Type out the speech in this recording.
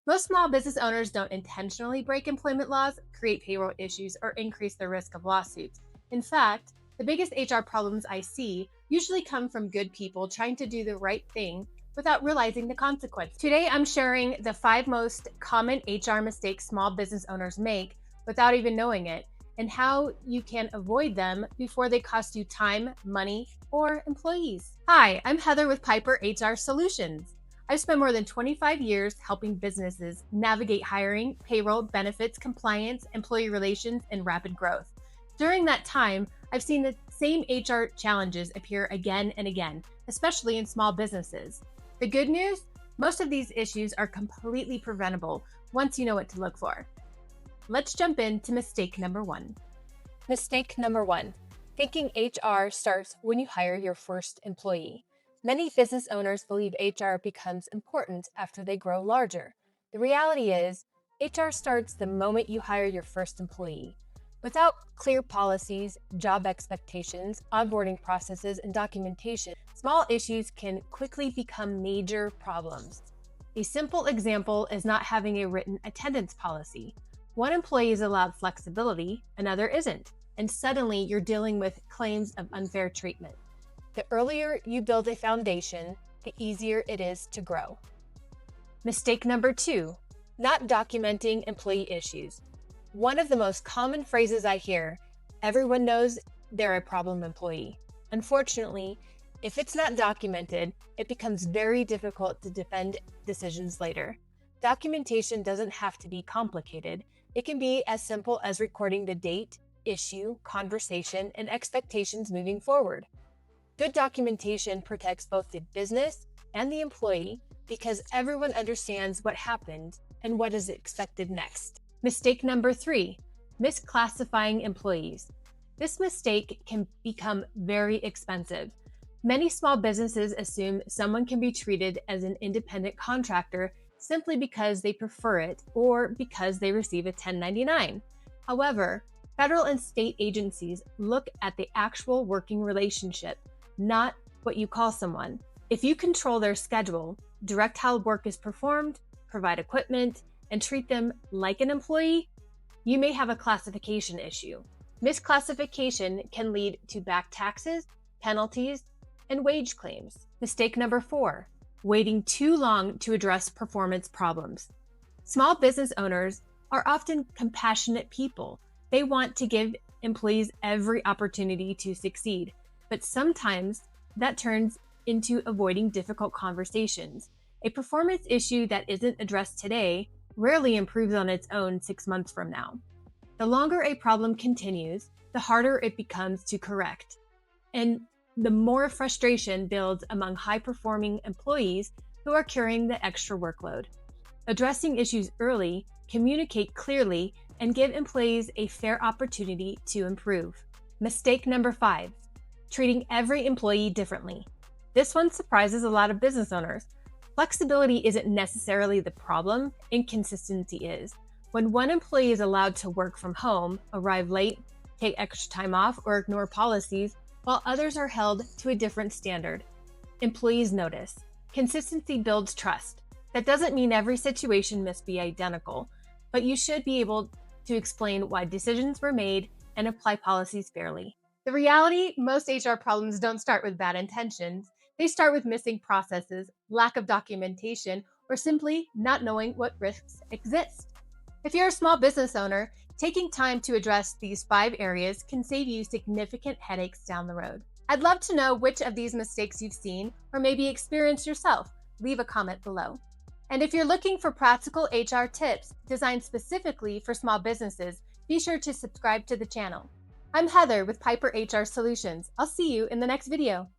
Most small business owners don't intentionally break employment laws, create payroll issues, or increase the risk of lawsuits. In fact, the biggest HR problems I see usually come from good people trying to do the right thing without realizing the consequence. Today, I'm sharing the 5 most common HR mistakes small business owners make without even knowing it, and how you can avoid them before they cost you time, money, or employees. Hi, I'm Heather with Piper HR Solutions. I've spent more than 25 years helping businesses navigate hiring, payroll, benefits, compliance, employee relations, and rapid growth. During that time, I've seen the same HR challenges appear again and again, especially in small businesses. The good news? Most of these issues are completely preventable once you know what to look for. Let's jump into mistake number 1. Mistake number 1, thinking HR starts when you hire your first employee. Many business owners believe HR becomes important after they grow larger. The reality is, HR starts the moment you hire your first employee. Without clear policies, job expectations, onboarding processes, and documentation, small issues can quickly become major problems. A simple example is not having a written attendance policy. One employee is allowed flexibility, another isn't, and suddenly you're dealing with claims of unfair treatment. The earlier you build a foundation, the easier it is to grow. Mistake number 2, not documenting employee issues. One of the most common phrases I hear, everyone knows they're a problem employee. Unfortunately, if it's not documented, it becomes very difficult to defend decisions later. Documentation doesn't have to be complicated. It can be as simple as recording the date, issue, conversation, and expectations moving forward. Good documentation protects both the business and the employee because everyone understands what happened and what is expected next. Mistake number 3, misclassifying employees. This mistake can become very expensive. Many small businesses assume someone can be treated as an independent contractor simply because they prefer it or because they receive a 1099. However, federal and state agencies look at the actual working relationship, not what you call someone. If you control their schedule, direct how work is performed, provide equipment, and treat them like an employee, you may have a classification issue. Misclassification can lead to back taxes, penalties, and wage claims. Mistake number 4, waiting too long to address performance problems. Small business owners are often compassionate people. They want to give employees every opportunity to succeed, but sometimes that turns into avoiding difficult conversations. A performance issue that isn't addressed today rarely improves on its own 6 months from now. The longer a problem continues, the harder it becomes to correct, and the more frustration builds among high-performing employees who are carrying the extra workload. Addressing issues early, communicate clearly, and give employees a fair opportunity to improve. Mistake number 5, treating every employee differently. This one surprises a lot of business owners. Flexibility isn't necessarily the problem, inconsistency is. When one employee is allowed to work from home, arrive late, take extra time off, or ignore policies, while others are held to a different standard, employees notice. Consistency builds trust. That doesn't mean every situation must be identical, but you should be able to explain why decisions were made and apply policies fairly. The reality, most HR problems don't start with bad intentions. They start with missing processes, lack of documentation, or simply not knowing what risks exist. If you're a small business owner, taking time to address these 5 areas can save you significant headaches down the road. I'd love to know which of these mistakes you've seen or maybe experienced yourself. Leave a comment below. And if you're looking for practical HR tips designed specifically for small businesses, be sure to subscribe to the channel. I'm Heather with Piper HR Solutions. I'll see you in the next video.